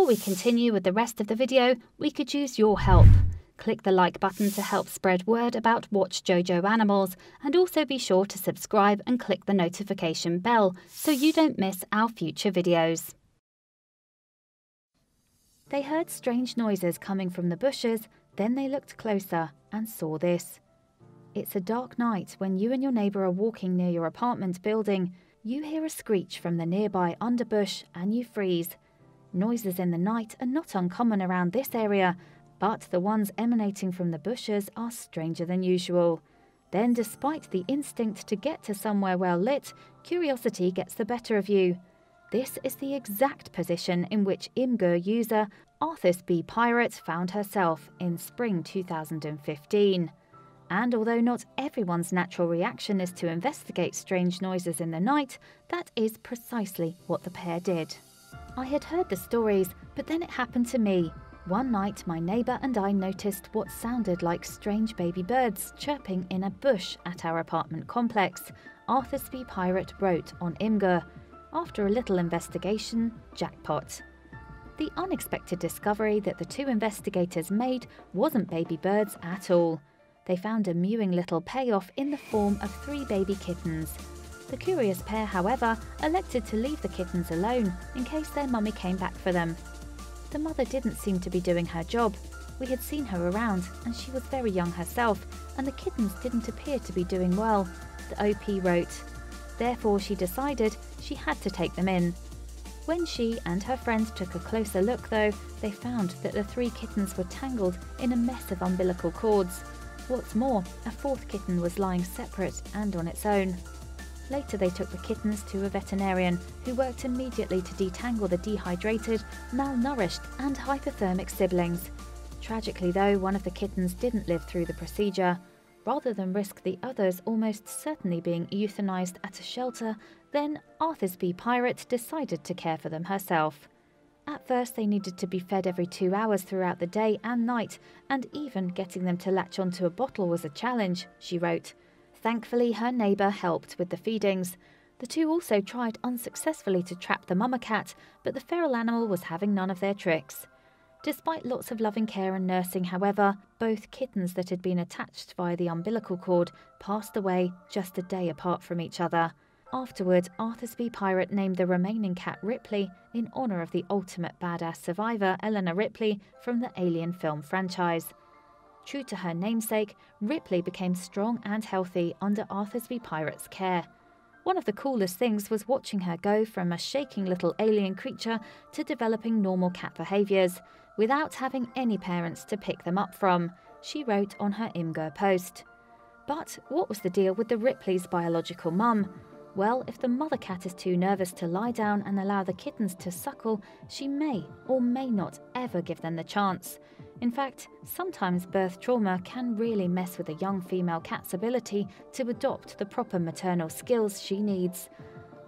Before we continue with the rest of the video, we could use your help. Click the like button to help spread word about Watchjojo animals, and also be sure to subscribe and click the notification bell so you don't miss our future videos. They heard strange noises coming from the bushes, then they looked closer and saw this. It's a dark night when you and your neighbour are walking near your apartment building. You hear a screech from the nearby underbush and you freeze. Noises in the night are not uncommon around this area, but the ones emanating from the bushes are stranger than usual. Then, despite the instinct to get to somewhere well lit, curiosity gets the better of you. This is the exact position in which Imgur user Arthas B. Pirate found herself in spring 2015. And although not everyone's natural reaction is to investigate strange noises in the night, that is precisely what the pair did. I had heard the stories, but then it happened to me. One night, my neighbour and I noticed what sounded like strange baby birds chirping in a bush at our apartment complex, Arthas B. Pirate wrote on Imgur. After a little investigation, jackpot. The unexpected discovery that the two investigators made wasn't baby birds at all. They found a mewing little payoff in the form of 3 baby kittens. The curious pair, however, elected to leave the kittens alone in case their mummy came back for them. The mother didn't seem to be doing her job. We had seen her around and she was very young herself, and the kittens didn't appear to be doing well, the OP wrote. Therefore, she decided she had to take them in. When she and her friends took a closer look though, they found that the 3 kittens were tangled in a mess of umbilical cords. What's more, a 4th kitten was lying separate and on its own. Later they took the kittens to a veterinarian who worked immediately to detangle the dehydrated, malnourished and hypothermic siblings. Tragically though, one of the kittens didn't live through the procedure. Rather than risk the others almost certainly being euthanized at a shelter, then Arthas B. Pirate decided to care for them herself. At first they needed to be fed every 2 hours throughout the day and night, and even getting them to latch onto a bottle was a challenge, she wrote. Thankfully, her neighbour helped with the feedings. The two also tried unsuccessfully to trap the mama cat, but the feral animal was having none of their tricks. Despite lots of loving care and nursing, however, both kittens that had been attached via the umbilical cord passed away just a day apart from each other. Afterward, Arthas B. Pirate named the remaining cat Ripley in honour of the ultimate badass survivor Eleanor Ripley from the Alien film franchise. True to her namesake, Ripley became strong and healthy under Arthas B. Pirate's care. One of the coolest things was watching her go from a shaking little alien creature to developing normal cat behaviours, without having any parents to pick them up from, she wrote on her Imgur post. But what was the deal with the Ripley's biological mum? Well, if the mother cat is too nervous to lie down and allow the kittens to suckle, she may or may not ever give them the chance. In fact, sometimes birth trauma can really mess with a young female cat's ability to adopt the proper maternal skills she needs.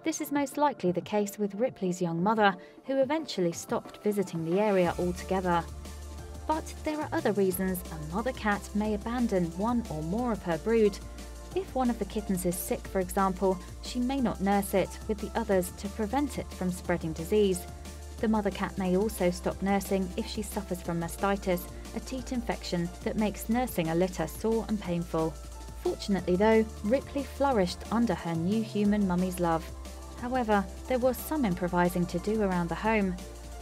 This is most likely the case with Ripley's young mother, who eventually stopped visiting the area altogether. But there are other reasons a mother cat may abandon one or more of her brood. If one of the kittens is sick, for example, she may not nurse it with the others to prevent it from spreading disease. The mother cat may also stop nursing if she suffers from mastitis, a teat infection that makes nursing a litter sore and painful. Fortunately though, Ripley flourished under her new human mummy's love. However, there was some improvising to do around the home.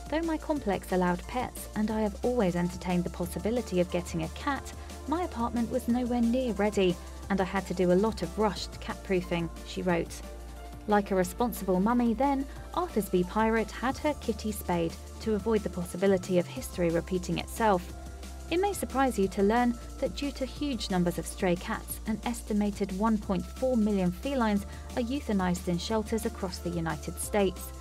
Though my complex allowed pets and I have always entertained the possibility of getting a cat, my apartment was nowhere near ready and I had to do a lot of rushed cat-proofing, she wrote. Like a responsible mummy then, Arthas B. Pirate had her kitty spayed to avoid the possibility of history repeating itself. It may surprise you to learn that due to huge numbers of stray cats, an estimated 1.4 million felines are euthanized in shelters across the United States.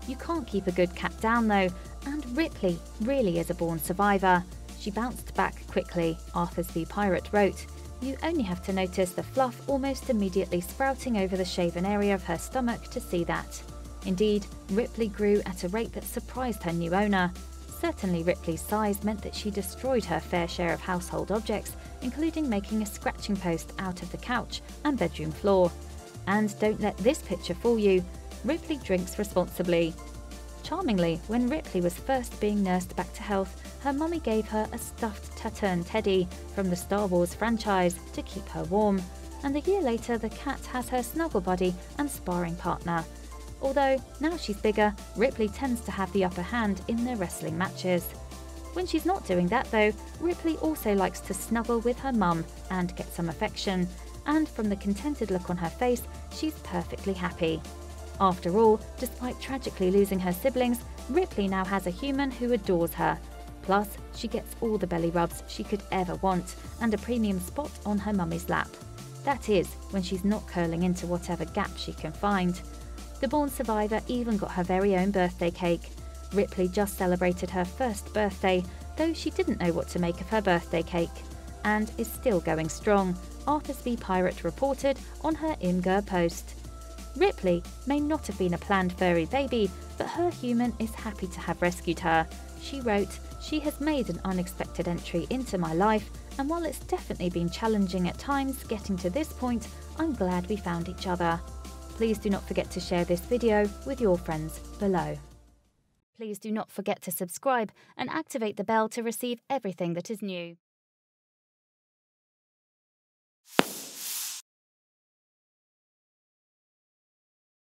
You can't keep a good cat down though, and Ripley really is a born survivor. She bounced back quickly, Arthas B. Pirate wrote. You only have to notice the fluff almost immediately sprouting over the shaven area of her stomach to see that. Indeed, Ripley grew at a rate that surprised her new owner. Certainly Ripley's size meant that she destroyed her fair share of household objects, including making a scratching post out of the couch and bedroom floor. And don't let this picture fool you, Ripley drinks responsibly. Charmingly, when Ripley was first being nursed back to health, her mummy gave her a stuffed Tattern Teddy from the Star Wars franchise to keep her warm, and a year later the cat has her snuggle buddy and sparring partner. Although, now she's bigger, Ripley tends to have the upper hand in their wrestling matches. When she's not doing that though, Ripley also likes to snuggle with her mum and get some affection, and from the contented look on her face, she's perfectly happy. After all, despite tragically losing her siblings, Ripley now has a human who adores her. Plus, she gets all the belly rubs she could ever want and a premium spot on her mummy's lap. That is, when she's not curling into whatever gap she can find. The Bourne survivor even got her very own birthday cake. Ripley just celebrated her first birthday, though she didn't know what to make of her birthday cake, and is still going strong, Arthur's V Pirate reported on her Imgur post. Ripley may not have been a planned furry baby, but her human is happy to have rescued her. She wrote, "She has made an unexpected entry into my life, and while it's definitely been challenging at times getting to this point, I'm glad we found each other." Please do not forget to share this video with your friends below. Please do not forget to subscribe and activate the bell to receive everything that is new.